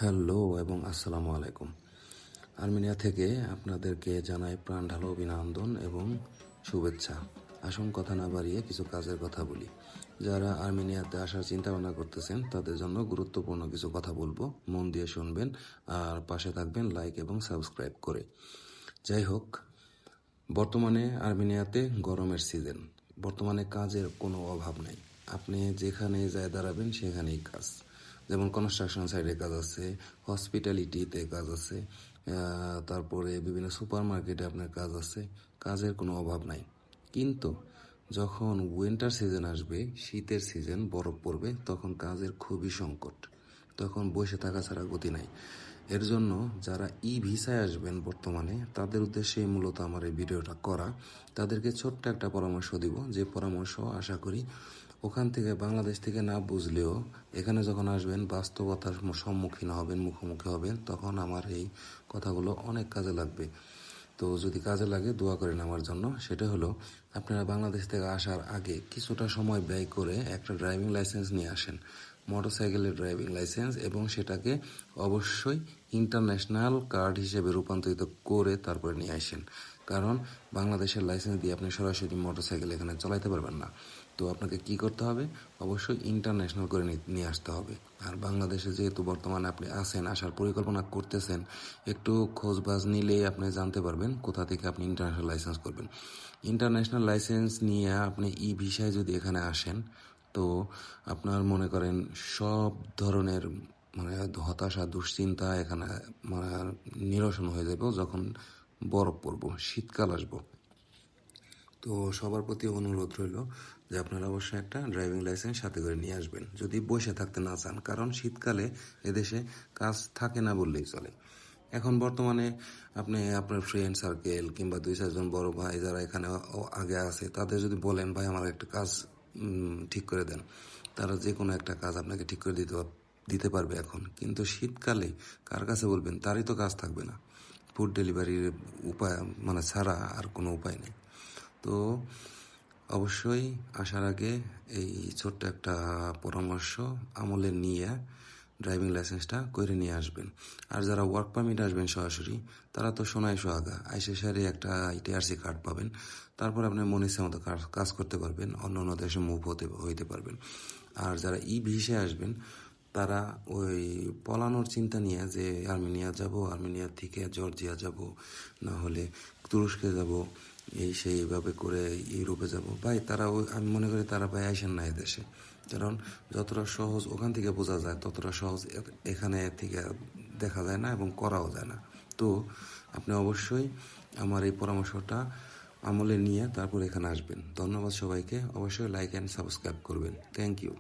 Hello এবং আসসালামু আলাইকুম। আর্মেনিয়া থেকে আপনাদেরকে জানাই প্রাণ ঢালো অভিনন্দন এবং শুভেচ্ছা। আসুন কথা না বাড়িয়ে কিছু কাজের কথা বলি। যারা আর্মেনিয়াতে আসার চিন্তা ভাবনা করতেছেন তাদের জন্য গুরুত্বপূর্ণ কিছু কথা বলবো, মন দিয়ে শুনবেন আর পাশে থাকবেন লাইক এবং সাবস্ক্রাইব করে। যাই হোক, বর্তমানে আর্মেনিয়াতে গরমের সিজন। বর্তমানে কাজের কোনো অভাব নাই। আপনি যেখানে যায় দাঁড়াবেন সেখানেই কাজ। যেমন কনস্ট্রাকশন সাইডে কাজ আছে, হসপিটালিটিতে কাজ আছে, তারপরে বিভিন্ন সুপার মার্কেটে আপনার কাজ আছে। কাজের কোনো অভাব নাই। কিন্তু যখন উইন্টার সিজন আসবে, শীতের সিজন, বরফ পড়বে, তখন কাজের খুবই সংকট। তখন বসে থাকা ছাড়া গতি নাই। এর জন্য যারা ভিসায় আসবেন বর্তমানে, তাদের উদ্দেশ্যে মূলত আমার এই ভিডিওটা করা। তাদেরকে ছোট্ট একটা পরামর্শ দিব, যে পরামর্শ আশা করি ওখান থেকে, বাংলাদেশ থেকে না বুঝলেও এখানে যখন আসবেন বাস্তবতার সম্মুখীন হবেন, মুখোমুখি হবেন, তখন আমার এই কথাগুলো অনেক কাজে লাগবে। তো যদি কাজে লাগে দোয়া করেন আমার জন্য। সেটা হলো, আপনারা বাংলাদেশ থেকে আসার আগে কিছুটা সময় ব্যয় করে একটা ড্রাইভিং লাইসেন্স নিয়ে আসেন, মোটরসাইকেলের ড্রাইভিং লাইসেন্স, এবং সেটাকে অবশ্যই ইন্টারন্যাশনাল কার্ড হিসেবে রূপান্তরিত করে তারপরে নিয়ে আসেন। কারণ বাংলাদেশের লাইসেন্স দিয়ে আপনি সরাসরি মোটরসাইকেল এখানে চালাইতে পারবেন না। তো আপনাকে কি করতে হবে, অবশ্যই ইন্টারন্যাশনাল করে নিয়ে আসতে হবে। আর বাংলাদেশে যেহেতু বর্তমানে আপনি আছেন, আসার পরিকল্পনা করতেছেন, একটু খোঁজবাজ নিলেই আপনি জানতে পারবেন কোথা থেকে আপনি ইন্টারন্যাশনাল লাইসেন্স করবেন। ইন্টারন্যাশনাল লাইসেন্স নিয়ে আপনি ভিসায় যদি এখানে আসেন, তো আপনার মনে করেন সব ধরনের মানে হতাশা, দুশ্চিন্তা এখানে মানে নিরসন হয়ে যাবে যখন বরফ পড়বো, শীতকাল আসবো। তো সবার প্রতি অনুরোধ রইল যে আপনারা অবশ্যই একটা ড্রাইভিং লাইসেন্স সাথে করে নিয়ে আসবেন, যদি বসে থাকতে না চান। কারণ শীতকালে এদেশে কাজ থাকে না বললেই চলে। এখন বর্তমানে আপনি আপনার ফ্রেন্ড সার্কেল কিংবা 2-4 জন বড় ভাই যারা এখানে আগে আছে, তাদের যদি বলেন ভাই আমার একটা কাজ ঠিক করে দেন, তারা যে কোনো একটা কাজ আপনাকে ঠিক করে দিতে পারবে এখন। কিন্তু শীতকালে কার কাছে বলবেন, তারই তো কাজ থাকবে না। ফুড ডেলিভারির উপায় মানে ছাড়া আর কোনো উপায় নেই। তো অবশ্যই আসার আগে এই ছোট্ট একটা পরামর্শ আমলে নিয়ে ড্রাইভিং লাইসেন্সটা করে নিয়ে আসবেন। আর যারা ওয়ার্ক পারমিট আসবেন সরাসরি, তারা তো সোনায় সোহাগা, আইসে সারে একটা ITRC কার্ড পাবেন। তারপর আপনি মনে ইচ্ছা মতো কাজ করতে পারবেন, অন্য অন্য দেশে মুভ হইতে পারবেন। আর যারা ভিসায় আসবেন, তারা ওই পলানোর চিন্তা নিয়ে, যে আর্মেনিয়া যাব, আর্মেনিয়া থেকে জর্জিয়া যাব, না হলে তুরস্কে যাব, এই সেইভাবে করে ইউরোপে যাব, ভাই তারা আমি মনে করি তারা ভাই আইসেন না এদেশে। কারণ যতটা সহজ ওখান থেকে বোঝা যায়, ততটা সহজ এখানে থেকে দেখা যায় না এবং করাও যায় না। তো আপনি অবশ্যই আমার এই পরামর্শটা আমলে নিয়ে তারপর এখানে আসবেন। ধন্যবাদ সবাইকে। অবশ্যই লাইক অ্যান্ড সাবস্ক্রাইব করবেন। Thank you.